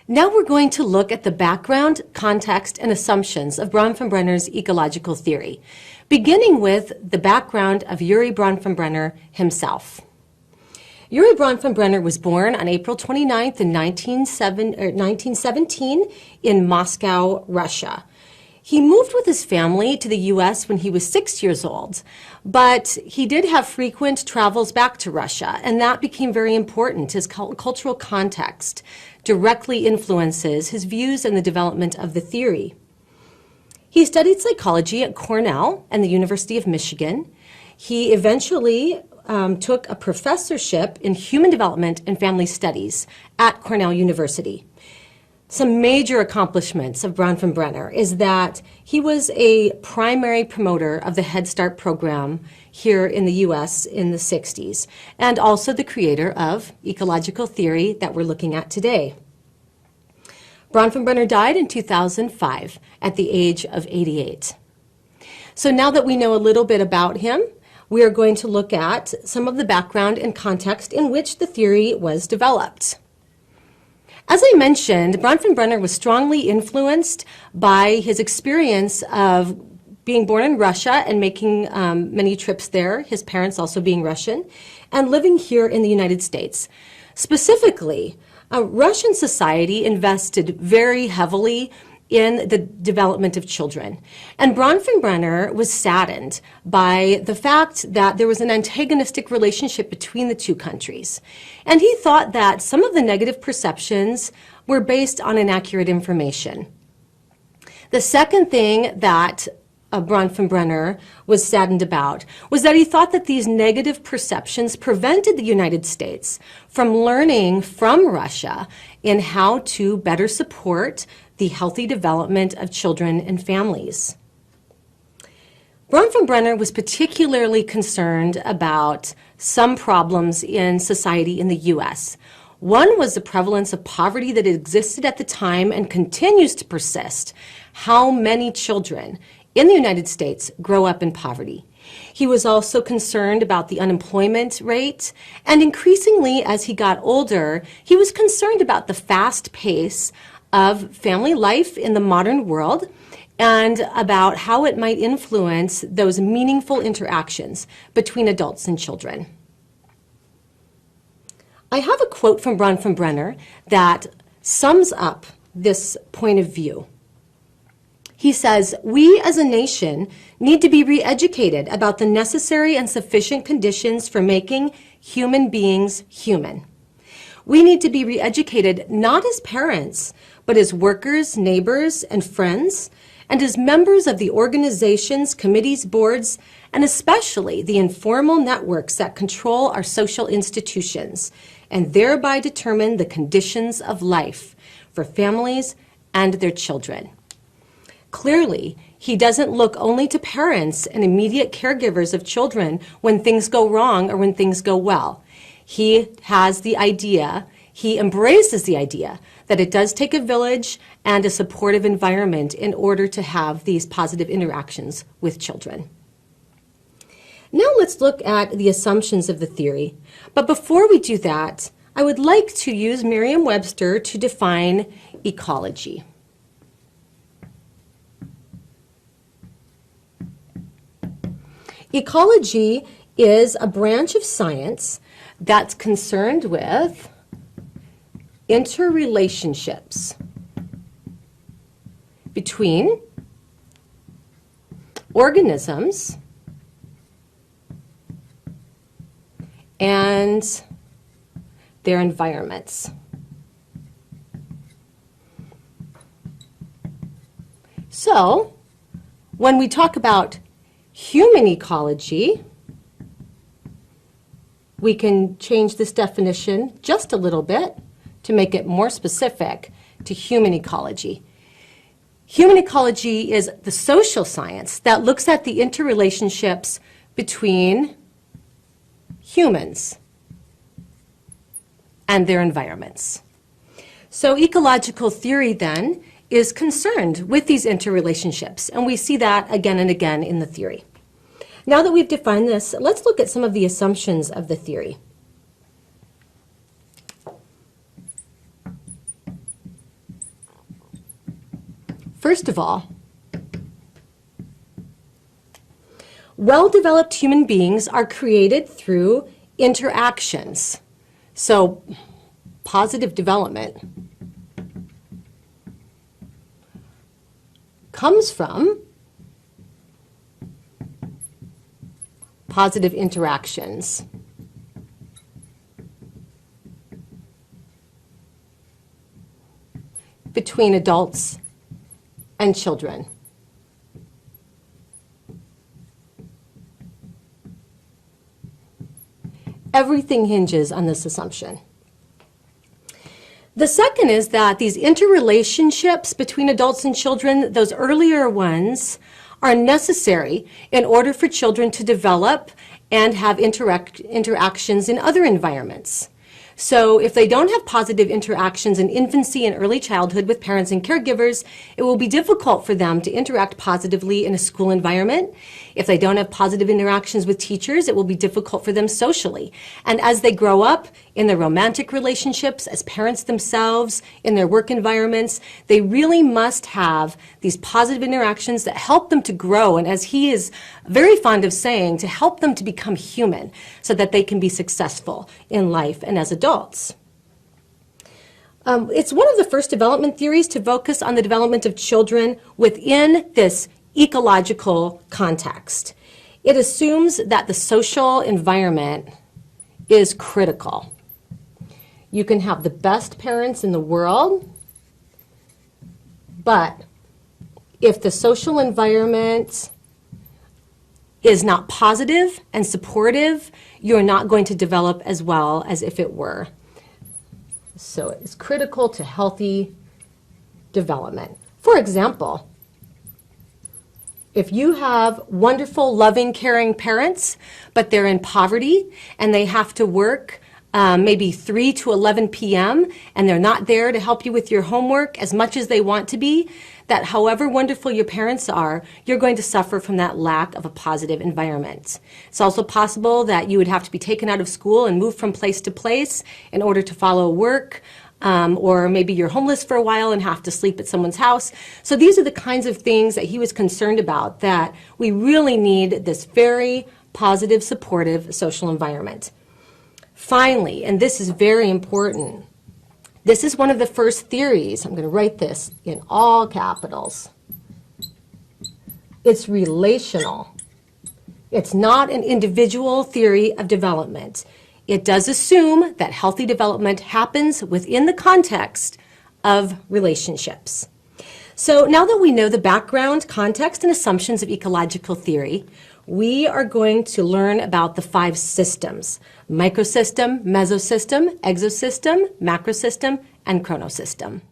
Now we're going to look at the background, context, and assumptions of Bronfenbrenner's ecological theory, beginning with the background of Yuri Bronfenbrenner himself. Yuri Bronfenbrenner was born on April 29th in 1917 in Moscow, Russia. He moved with his family to the U.S. when he was 6 years old, but he did have frequent travels back to Russia, and that became very important. His cultural context directly influences his views and the development of the theory. He studied psychology at Cornell and the University of Michigan. He eventually took a professorship in human development and family studies at Cornell University. Some major accomplishments of Bronfenbrenner is that he was a primary promoter of the Head Start program here in the U.S. in the 60s, and also the creator of ecological theory that we're looking at today. Bronfenbrenner died in 2005 at the age of 88. So now that we know a little bit about him, we are going to look at some of the background and context in which the theory was developed. As I mentioned, Bronfenbrenner was strongly influenced by his experience of being born in Russia and making many trips there, his parents also being Russian, and living here in the United States. Specifically, Russian society invested very heavily in the development of children. And Bronfenbrenner was saddened by the fact that there was an antagonistic relationship between the two countries. And he thought that some of the negative perceptions were based on inaccurate information. The second thing that Bronfenbrenner was saddened about was that he thought that these negative perceptions prevented the United States from learning from Russia in how to better support the healthy development of children and families. Bronfenbrenner was particularly concerned about some problems in society in the U.S. One was the prevalence of poverty that existed at the time and continues to persist. How many children in the United States grow up in poverty? He was also concerned about the unemployment rate, and increasingly as he got older, he was concerned about the fast pace of family life in the modern world and about how it might influence those meaningful interactions between adults and children. I have a quote from Bronfenbrenner that sums up this point of view. He says, "We as a nation need to be re-educated about the necessary and sufficient conditions for making human beings human. We need to be re-educated not as parents, but as workers, neighbors, and friends, and as members of the organizations, committees, boards, and especially the informal networks that control our social institutions, and thereby determine the conditions of life for families and their children." Clearly, he doesn't look only to parents and immediate caregivers of children when things go wrong or when things go well. He has the idea, he embraces the idea that it does take a village and a supportive environment in order to have these positive interactions with children. Now let's look at the assumptions of the theory. But before we do that, I would like to use Merriam-Webster to define ecology. Ecology is a branch of science that's concerned with interrelationships between organisms and their environments. So, when we talk about human ecology, we can change this definition just a little bit to make it more specific to human ecology. Human ecology is the social science that looks at the interrelationships between humans and their environments. So ecological theory then is concerned with these interrelationships, and we see that again and again in the theory. Now that we've defined this, let's look at some of the assumptions of the theory. First of all, well-developed human beings are created through interactions. So, positive development comes from positive interactions. Between adults and children. Everything hinges on this assumption. The second is that these interrelationships between adults and children, those earlier ones, are necessary in order for children to develop and have interactions in other environments. So if they don't have positive interactions in infancy and early childhood with parents and caregivers, it will be difficult for them to interact positively in a school environment. If they don't have positive interactions with teachers, it will be difficult for them socially. And as they grow up in their romantic relationships, as parents themselves, in their work environments, they really must have these positive interactions that help them to grow. And as he is very fond of saying, to help them to become human so that they can be successful in life and as adults. It's one of the first development theories to focus on the development of children within this ecological context. It assumes that the social environment is critical. You can have the best parents in the world, but if the social environment is not positive and supportive, you're not going to develop as well as if it were. So it's critical to healthy development. For example, if you have wonderful, loving, caring parents, but they're in poverty and they have to work maybe 3 to 11 p.m. and they're not there to help you with your homework as much as they want to be, that however wonderful your parents are, you're going to suffer from that lack of a positive environment. It's also possible that you would have to be taken out of school and moved from place to place in order to follow work, or maybe you're homeless for a while and have to sleep at someone's house. So these are the kinds of things that he was concerned about, that we really need this very positive, supportive social environment. Finally, and this is very important, this is one of the first theories. I'm going to write this in all capitals. It's relational. It's not an individual theory of development. It does assume that healthy development happens within the context of relationships. So now that we know the background, context, and assumptions of ecological theory, we are going to learn about the 5 systems: microsystem, mesosystem, exosystem, macrosystem, and chronosystem.